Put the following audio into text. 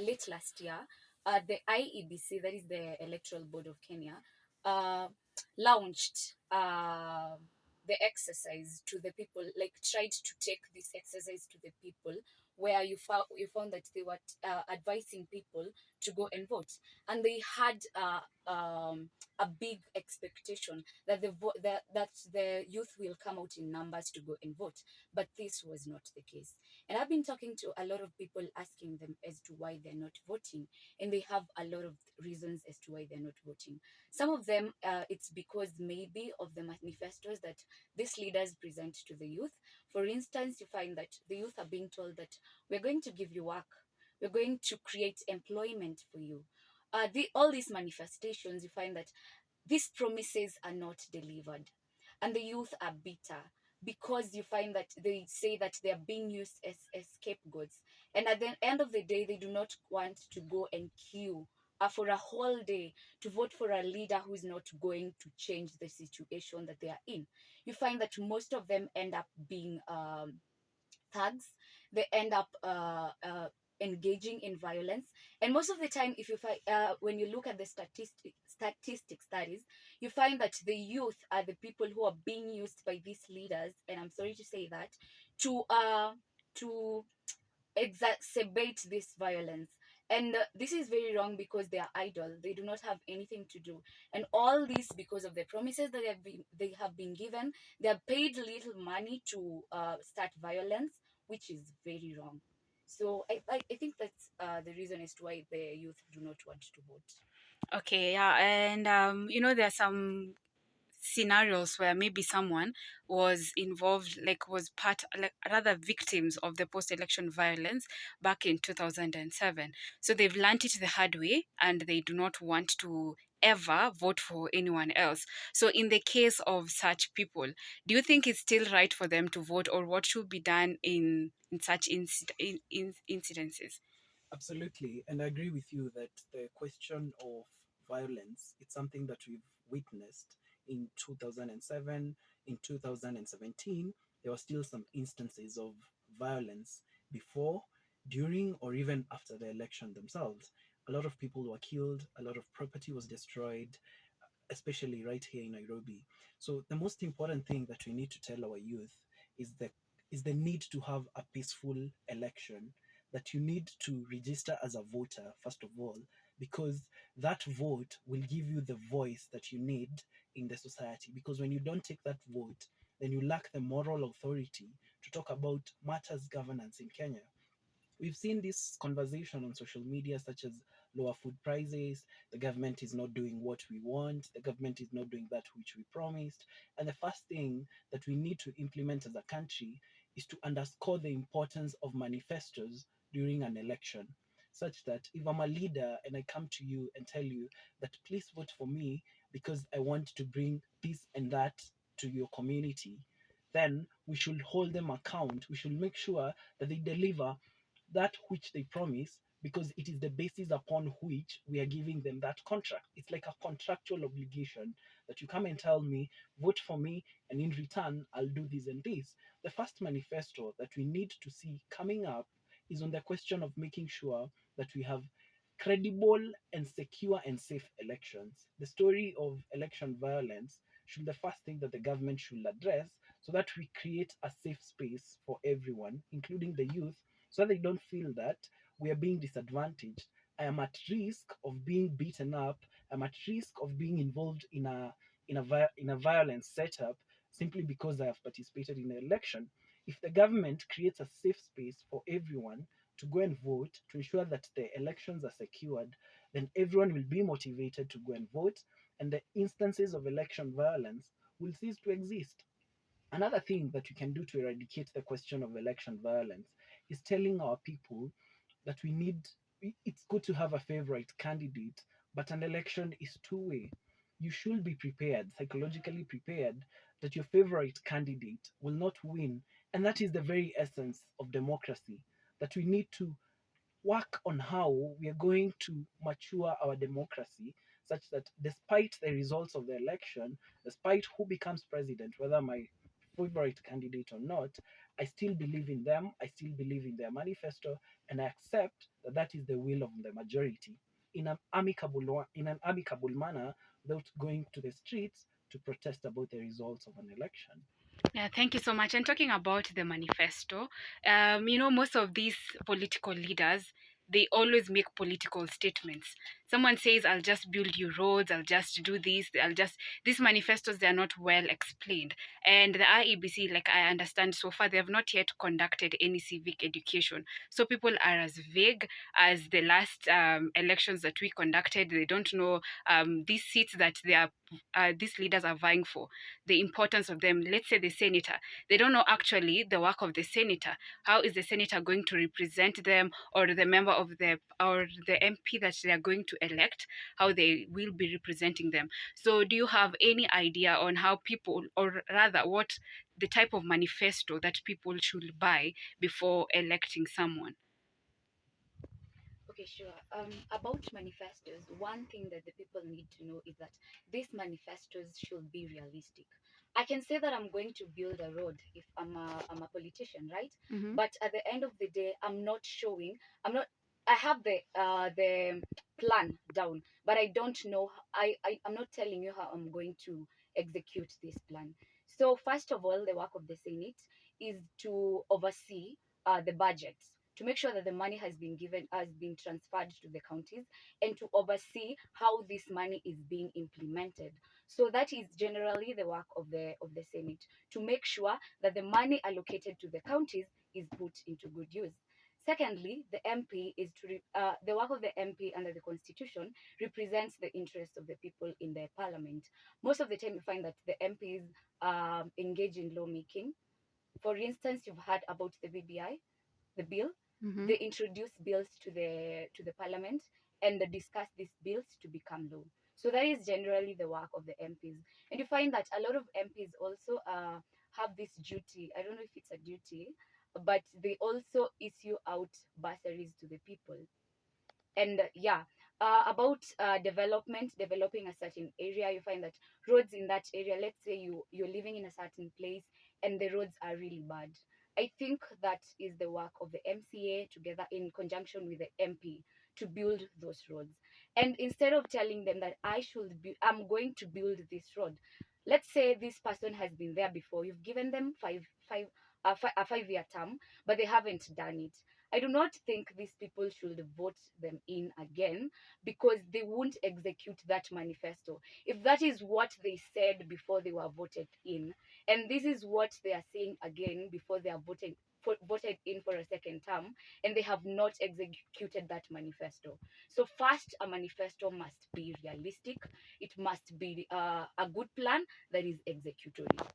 late last year, the IEBC, that is the Electoral Board of Kenya, launched the exercise to the people, like tried to take this exercise to the people, where you found that they were advising people to go and vote, and they had a big expectation that that the youth will come out in numbers to go and vote, but this was not the case. And I've been talking to a lot of people, asking them as to why they're not voting, and they have a lot of reasons as to why they're not voting. Some of them, it's because maybe of the manifestos that these leaders present to the youth. For instance, you find that the youth are being told that we're going to give you work, we're going to create employment for you. All these manifestations, you find that these promises are not delivered, and the youth are bitter because you find that they say that they are being used as scapegoats. And at the end of the day, they do not want to go and queue for a whole day to vote for a leader who is not going to change the situation that they are in. You find that most of them end up being thugs. They end up engaging in violence, and most of the time, if you find when you look at the statistic studies, you find that the youth are the people who are being used by these leaders, and I'm sorry to say that, to exacerbate this violence. And this is very wrong because they are idle, they do not have anything to do, and all this because of the promises that they have been given. They are paid little money to start violence, which is very wrong. So I think that's the reason as to why the youth do not want to vote. Okay, yeah, and there are some scenarios where maybe someone was involved, like was part, like rather victims of the post-election violence back in 2007. So they've learned it the hard way, and they do not want to ever vote for anyone else. So in the case of such people, do you think it's still right for them to vote, or what should be done in such incidences? Absolutely, and I agree with you that the question of violence, it's something that we've witnessed in 2007, in 2017. There were still some instances of violence before, during, or even after the election themselves. A lot of people were killed, a lot of property was destroyed, especially right here in Nairobi. So the most important thing that we need to tell our youth is the need to have a peaceful election, that you need to register as a voter first of all, because that vote will give you the voice that you need in the society. Because when you don't take that vote, then you lack the moral authority to talk about matters governance in Kenya. We've seen this conversation on social media, such as lower food prices, the government is not doing what we want, the government is not doing that which we promised. And the first thing that we need to implement as a country is to underscore the importance of manifestos during an election, such that if I'm a leader and I come to you and tell you that please vote for me because I want to bring this and that to your community, then we should hold them account. We should make sure that they deliver that which they promise, because it is the basis upon which we are giving them that contract. It's like a contractual obligation that you come and tell me, vote for me, and in return, I'll do this and this. The first manifesto that we need to see coming up is on the question of making sure that we have credible and secure and safe elections. The story of election violence should be the first thing that the government should address, so that we create a safe space for everyone, including the youth, so that they don't feel that we are being disadvantaged. I am at risk of being beaten up. I'm at risk of being involved in a violent setup simply because I have participated in the election. If the government creates a safe space for everyone to go and vote to ensure that the elections are secured, then everyone will be motivated to go and vote, and the instances of election violence will cease to exist. Another thing that we can do to eradicate the question of election violence is telling our people that it's good to have a favorite candidate, but an election is two-way. You should be prepared, psychologically prepared, that your favorite candidate will not win. And that is the very essence of democracy, that we need to work on how we are going to mature our democracy, such that despite the results of the election, despite who becomes president, whether my favorite candidate or not, I still believe in them. I still believe in their manifesto, and I accept that that is the will of the majority in an amicable manner, without going to the streets to protest about the results of an election. Yeah, thank you so much. And talking about the manifesto, most of these political leaders, they always make political statements. Someone says, I'll just build you roads, I'll just do this, these manifestos, they're not well explained. And the IEBC, like I understand so far, they have not yet conducted any civic education. So people are as vague as the last elections that we conducted. They don't know these seats that these leaders are vying for, the importance of them. Let's say the senator, they don't know actually the work of the senator. How is the senator going to represent them, or the member of the MP that they are going to elect, how they will be representing them? So do you have any idea on how people, or rather what the type of manifesto that people should buy before electing someone? Okay, sure. About manifestos, one thing that the people need to know is that these manifestos should be realistic. I can say that I'm going to build a road if I'm a politician, right? Mm-hmm. But at the end of the day, I'm not. I have the plan down, but I don't know. I'm not telling you how I'm going to execute this plan. So first of all, the work of the Senate is to oversee the budget, to make sure that the money has been transferred to the counties, and to oversee how this money is being implemented. So that is generally the work of the Senate, to make sure that the money allocated to the counties is put into good use. Secondly, the work of the MP under the Constitution represents the interests of the people in the Parliament. Most of the time, you find that the MPs engage in lawmaking. For instance, you've heard about the BBI, the bill. Mm-hmm. They introduce bills to the parliament, and they discuss these bills to become law. So that is generally the work of the MPs. And you find that a lot of MPs also have this duty. I don't know if it's a duty, but they also issue out bursaries to the people. And yeah, about developing a certain area, you find that roads in that area, let's say you're living in a certain place and the roads are really bad. I think that is the work of the MCA together in conjunction with the MP to build those roads. And instead of telling them that I'm going to build this road, let's say this person has been there before, you've given them a 5 year term, but they haven't done it. I do not think these people should vote them in again, because they won't execute that manifesto. If that is what they said before they were voted in, and this is what they are saying again before they are voted in for a second term, and they have not executed that manifesto. So first, a manifesto must be realistic. It must be a good plan that is executable.